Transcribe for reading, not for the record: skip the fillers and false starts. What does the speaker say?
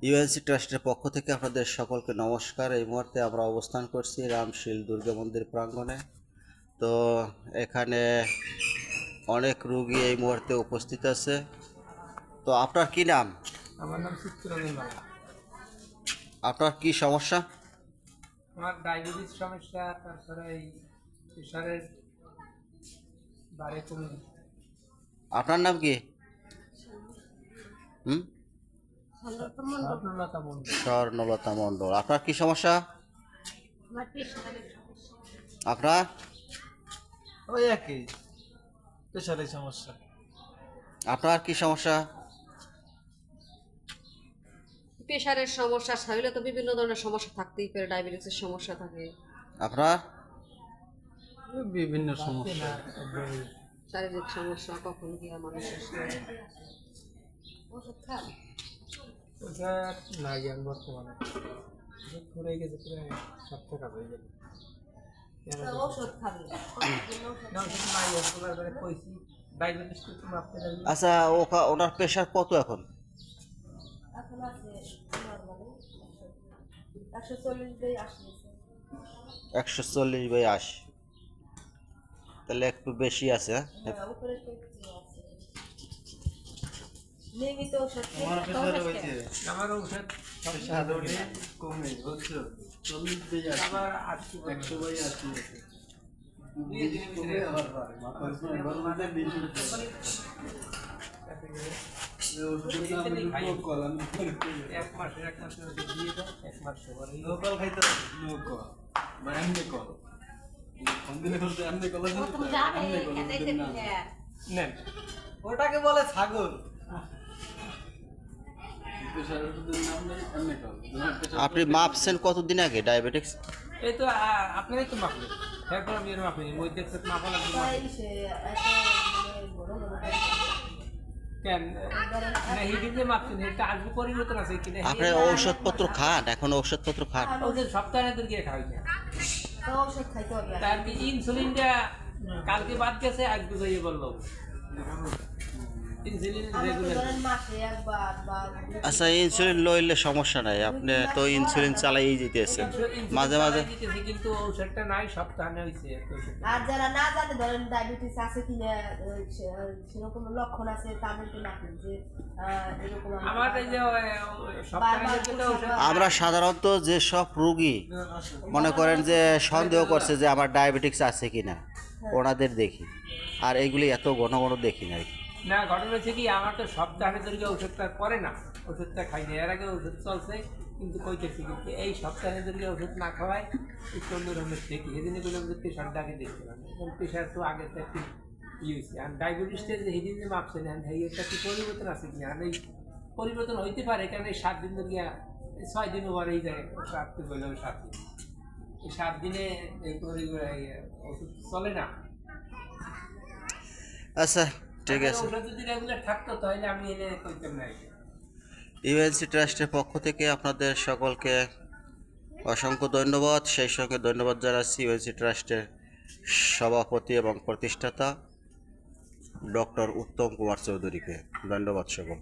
UNC ট্রাস্টের পক্ষ থেকে আপনাদের সকলকে নমস্কার। এই মুহূর্তে আমরা অবস্থান করছি রামশীল দুর্গা মন্দির প্রাঙ্গণে। তো এখানে অনেক রোগী এই মুহূর্তে উপস্থিত আছে। তো আপনার কি নাম? আমার নাম চিত্তরঞ্জন বালা। আপনার কি সমস্যা? আমার ডায়াবেটিস সমস্যা, তারপরে এই প্রেশারের বাড়ে কমে। আপনার নাম কি? স্বর্ণলতা মন্ডল। স্বর্ণলতা মণ্ডল। আপনার কি সমস্যা? আপনার? ওই একই প্রেশারের সমস্যা। আপনার কি সমস্যা? প্রেশারের সমস্যা, শরীরে তো বিভিন্ন ধরনের সমস্যা থাকতেই পারে, ডায়াবেটিসের সমস্যা থাকে। আপনার? বিভিন্ন সমস্যা। শারীরিক সমস্যা কখন কি মানুষের ওষুধ খান? ওটা নাই আর বর্তমানে ঘুরে গেছে, প্রায় সপ্তাহ কাজ হয়ে গেল। ওষুধ খাবে না ওষুধ নাই, ওষুধের করে কইছি ডায়াবেটিস তো মাপতে লাগবে। আচ্ছা, ওনার প্রেশার কত এখন? এখন আছে নরমালি 140/80। 140/80। তাহলে একটু বেশি আছে। হ্যাঁ, উপরে তো একটু আছে। নিয়মিত ওষুধ আমার প্রেশার হয়েছে, আমার ওষুধ প্রেশার ওঠে কমে, বুঝছো? 40/80, আবার 100/80 আছে। দুই দিন কমে আবার বাড়ে, মাথা ঘুরে এবার মধ্যে বেশি হচ্ছে। এই ওষুধটা আমি উপভোগ করলাম, এক মাসের ওষুধ দিয়ে দাও, এক মাস পরে লোকাল খাইতে হবে, লোকাল বা এমনি কল কোন দিনে করতে এমনি কল আছে না, এমনি কল দিন না নেন। ওটাকে বলে ছাগল। প্রেশার ওষুধের নাম নেই, এমনি কল। আপনি মাপছেন কতদিন আগে ডায়াবেটিক্স? এই তো আপনারাই তো মাপলেন, তারপর আমি এর মাপিনি, মই দেখতে মাপা লাগবে। কেন না হিডিং যে মাপছেন, এটা আসবে পরিবর্তন আছে কিনা? আপনি ওষুধপত্র খান? এখন ওষুধপত্র খান? ওদের সপ্তাহে দূর গিয়ে খাওয়াই না। ওষুধ খাইতে হবে। তার ইনসুলিনটা কালকে বাদ গেছে, আজ বুঝাইয়ে বললো ইনসুলিন রেগুলার। মাসে একবার বা আচ্ছা, ইনসুলিন লইলে সমস্যা নাই, আপনি তো ইনসুলিন চালাই যেতেছেন মাঝে মাঝে। কিন্তু ঔষধটা নাই, সপ্তাহে হয়েছে। আর যারা না জানে, ধরেন ডায়াবেটিস আছে কিনা, সেরকম লক্ষণ আছে, তাদেরকে না যে এরকম আমার এই যে সপ্তাহে যেটা ঔষধ আমরা সাধারণত যে সব রোগী মনে করেন যে সন্দেহ করছে যে আমার ডায়াবেটিক্স আছে কিনা, ওনাদের দেখি। আর এইগুলি এত ঘন ঘন দেখি না। না, ঘটনা হচ্ছে কি, আমার তো সপ্তাহে ধরে ওষুধটা করে না, ওষুধটা খাই না। এর আগে ওষুধ চলছে কিন্তু কইতেছি, কিন্তু এই সপ্তাহে ধরে ওষুধ না খাওয়ায় একটু অন্যরকমের দেখি। সেদিনে বললাম যে প্রেশারটা আগে দেখছিলাম, এখন প্রেশার তো আগে তো একটু হয়েছে। আর ডায়াবেটিসটা যে সেদিন যে মাপছেন, এই একটা কি পরিবর্তন আছে কিনা? আর এই পরিবর্তন হইতে পারে, কারণ এই 7 দিন ধরে 6 দিন ওভারেই যায়, রাখতে বললাম 7 দিন। এই 7 দিনে এই ওষুধ চলে না। আচ্ছা, ঠিক আছে। ওষুধ যদি রেগুলার থাকতো তাহলে আমি এনে কইতাম না। ইউএনসি ট্রাস্টের পক্ষ থেকে আপনাদের সকলকে অসংখ্য ধন্যবাদ। সেই সঙ্গে ধন্যবাদ জানাচ্ছি ইউএনসি ট্রাস্টের সভাপতি এবং প্রতিষ্ঠাতা ডক্টর উত্তম কুমার চৌধুরীকে। ধন্যবাদ সকল।